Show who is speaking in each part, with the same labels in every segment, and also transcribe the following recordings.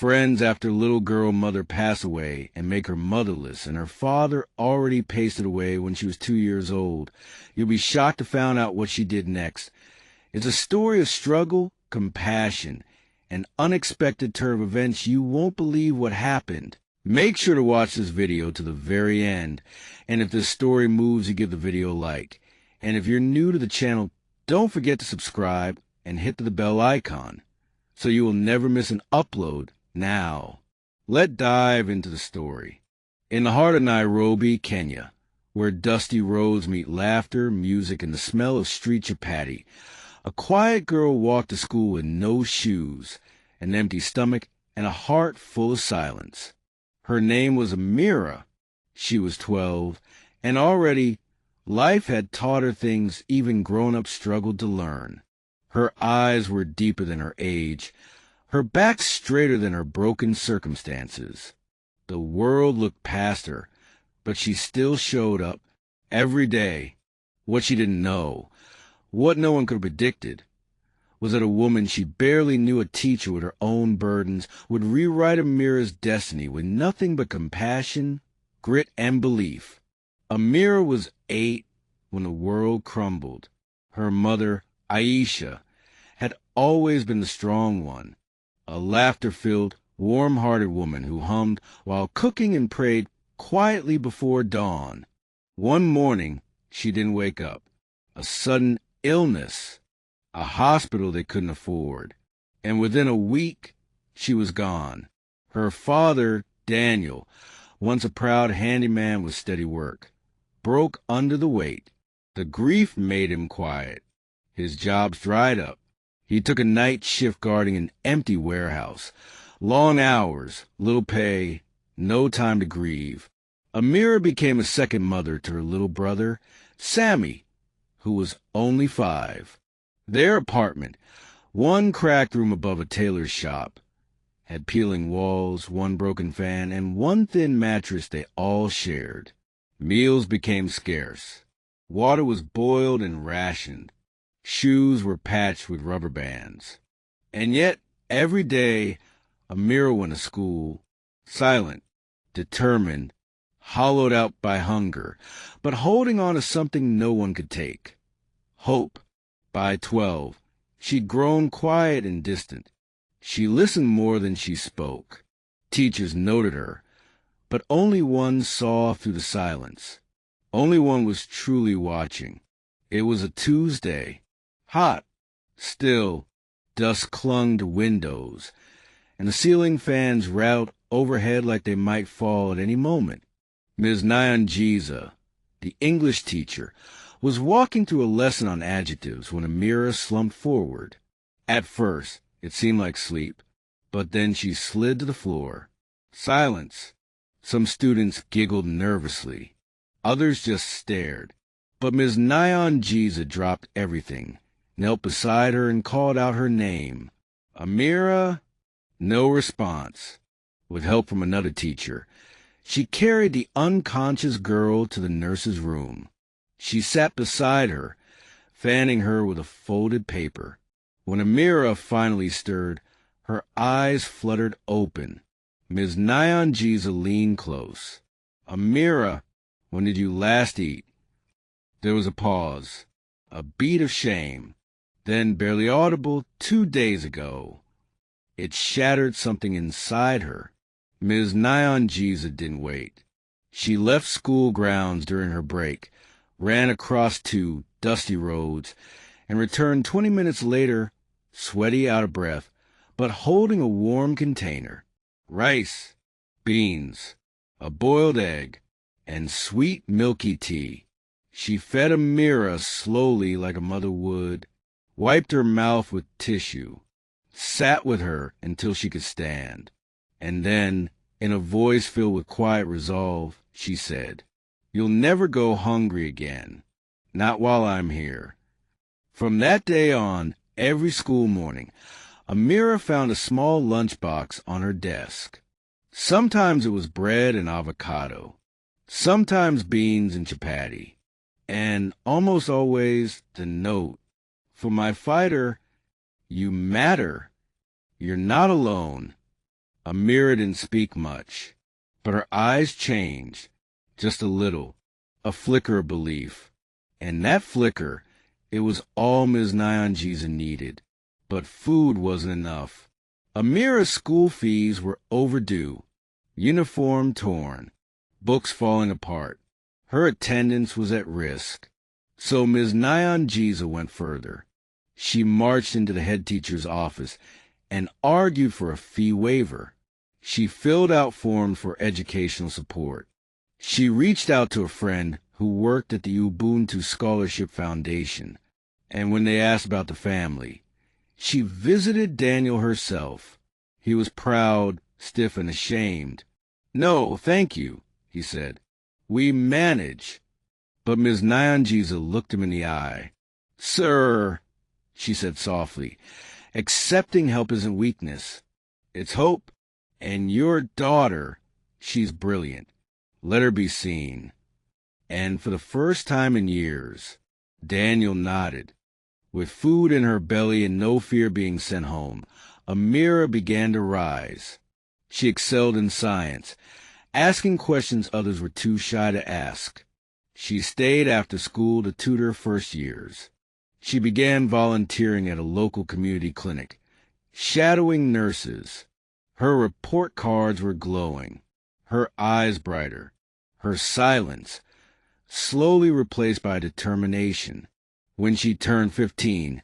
Speaker 1: friends after little girl mother pass away and make her motherless, and her father already pasted away when she was 2 years old. You'll be shocked to find out what she did next. It's a story of struggle, compassion, and unexpected turn of events. You won't believe what happened. Make sure to watch this video to the very end, and if this story moves you, give the video a like. And if you're new to the channel, don't forget to subscribe and hit the bell icon so you will never miss an upload. Now, let's dive into the story. In the heart of Nairobi, Kenya, where dusty roads meet laughter, music, and the smell of street chapati, a quiet girl walked to school with no shoes, an empty stomach, and a heart full of silence. Her name was Amira. She was 12, and already life had taught her things even grown-ups struggled to learn. Her eyes were deeper than her age, her back straighter than her broken circumstances. The world looked past her, but she still showed up every day. What she didn't know, what no one could have predicted, was that a woman she barely knew, a teacher with her own burdens, would rewrite Amira's destiny with nothing but compassion, grit, and belief. Amira was 8 when the world crumbled. Her mother, Aisha, had always been the strong one, a laughter-filled, warm-hearted woman who hummed while cooking and prayed quietly before dawn. One morning, she didn't wake up. A sudden illness, a hospital they couldn't afford, and within a week, she was gone. Her father, Daniel, once a proud handyman with steady work, broke under the weight. The grief made him quiet. His jobs dried up. He took a night shift guarding an empty warehouse. Long hours, little pay, no time to grieve. Amira became a second mother to her little brother, Sammy, who was only 5. Their apartment, one cracked room above a tailor's shop, had peeling walls, one broken fan, and one thin mattress they all shared. Meals became scarce. Water was boiled and rationed. Shoes were patched with rubber bands. And yet, every day, Amira went to school, silent, determined, hollowed out by hunger, but holding on to something no one could take. Hope. By 12, she'd grown quiet and distant. She listened more than she spoke. Teachers noted her, but only one saw through the silence. Only one was truly watching. It was a Tuesday. Hot, still, dust clung to windows, and the ceiling fans rattled overhead like they might fall at any moment. Ms. MR.GB, the English teacher, was walking through a lesson on adjectives when Amira slumped forward. At first, it seemed like sleep, but then she slid to the floor. Silence. Some students giggled nervously. Others just stared. But Ms. MR.GB dropped everything, knelt beside her, and called out her name. Amira? No response. With help from another teacher, she carried the unconscious girl to the nurse's room. She sat beside her, fanning her with a folded paper. When Amira finally stirred, her eyes fluttered open. Ms. MR.GB leaned close. Amira, when did you last eat? There was a pause, a beat of shame, then barely audible, 2 days ago. It shattered something inside her. Ms. MR.GB didn't wait. She left school grounds during her break, ran across 2 dusty roads, and returned 20 minutes later, sweaty, out of breath, but holding a warm container. Rice, beans, a boiled egg, and sweet milky tea. She fed Amira slowly like a mother would, wiped her mouth with tissue, sat with her until she could stand, and then, in a voice filled with quiet resolve, she said, "You'll never go hungry again, not while I'm here." From that day on, every school morning, Amira found a small lunchbox on her desk. Sometimes it was bread and avocado, sometimes beans and chapati, and almost always the note, "For my fighter, you matter. You're not alone. Amira didn't speak much, but her eyes changed, just a little, a flicker of belief. And that flicker, it was all Ms. Nyanjiza needed. But food wasn't enough. Amira's school fees were overdue, uniform torn, books falling apart. Her attendance was at risk. So Ms. Nyanjiza went further. She marched into the head teacher's office and argued for a fee waiver. She filled out forms for educational support. She reached out to a friend who worked at the Ubuntu Scholarship Foundation, and when they asked about the family, she visited Daniel herself. He was proud, stiff, and ashamed. "No, thank you," he said. "We manage." But Ms. Nyanjiza looked him in the eye. "Sir," she said softly, "accepting help isn't weakness. It's hope. And your daughter, she's brilliant. Let her be seen." And for the first time in years, Daniel nodded. With food in her belly and no fear being sent home, Amira began to rise. She excelled in science, asking questions others were too shy to ask. She stayed after school to tutor first years. She began volunteering at a local community clinic, shadowing nurses. Her report cards were glowing, her eyes brighter, her silence slowly replaced by determination. When she turned 15,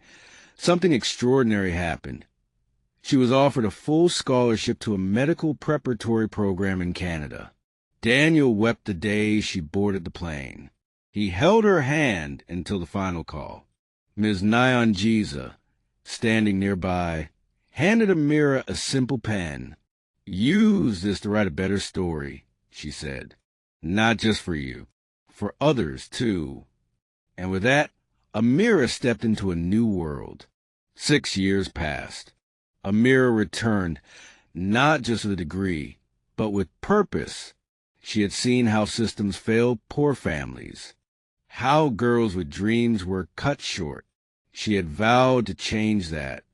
Speaker 1: something extraordinary happened. She was offered a full scholarship to a medical preparatory program in Canada. Daniel wept the day she boarded the plane. He held her hand until the final call. Ms. Nyanjiza, standing nearby, handed Amira a simple pen. "Use this to write a better story," she said. "Not just for you, for others too." And with that, Amira stepped into a new world. 6 years passed. Amira returned, not just with a degree, but with purpose. She had seen how systems failed poor families, how girls with dreams were cut short. She had vowed to change that,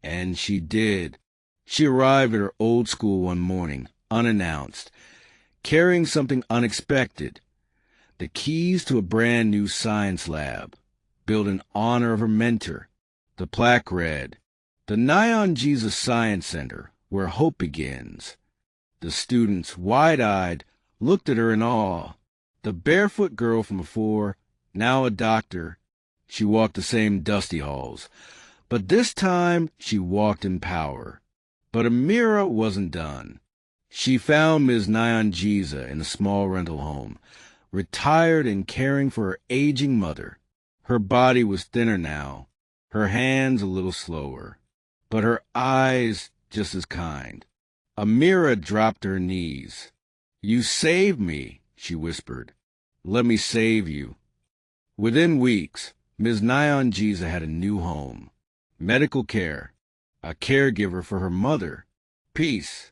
Speaker 1: and she did. She arrived at her old school one morning, unannounced, carrying something unexpected, the keys to a brand new science lab, built in honor of her mentor. The plaque read, "The Nyanjiza Science Center, where hope begins." The students, wide-eyed, looked at her in awe. The barefoot girl from before, now a doctor, she walked the same dusty halls. But this time she walked in power. But Amira wasn't done. She found Ms. Nyanjiza in a small rental home, retired and caring for her aging mother. Her body was thinner now, her hands a little slower, but her eyes just as kind. Amira dropped to her knees. "You saved me," she whispered. "Let me save you." Within weeks, Ms. Nyanjiza had a new home, medical care, a caregiver for her mother, peace.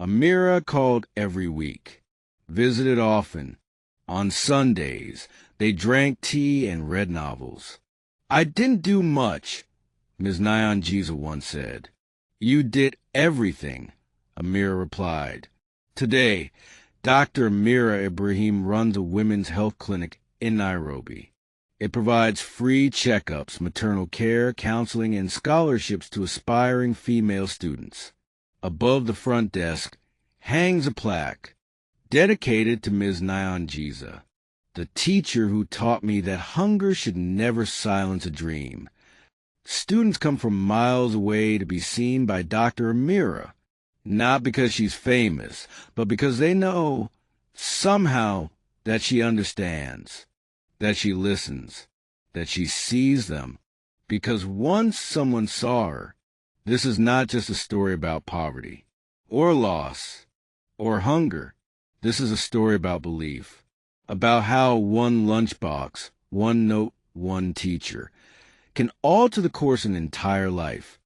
Speaker 1: Amira called every week, visited often. On Sundays, they drank tea and read novels. "I didn't do much," Ms. Nyanjiza once said. "You did everything," Amira replied. Today, Dr. Amira Ibrahim runs a women's health clinic in Nairobi. It provides free checkups, maternal care, counseling, and scholarships to aspiring female students. Above the front desk hangs a plaque dedicated to Ms. Nyanjiza, the teacher who taught me that hunger should never silence a dream. Students come from miles away to be seen by Dr. Amira, not because she's famous, but because they know, somehow, that she understands, that she listens, that she sees them. Because once someone saw her, this is not just a story about poverty, or loss, or hunger. This is a story about belief, about how one lunchbox, one note, one teacher can alter the course of an entire life.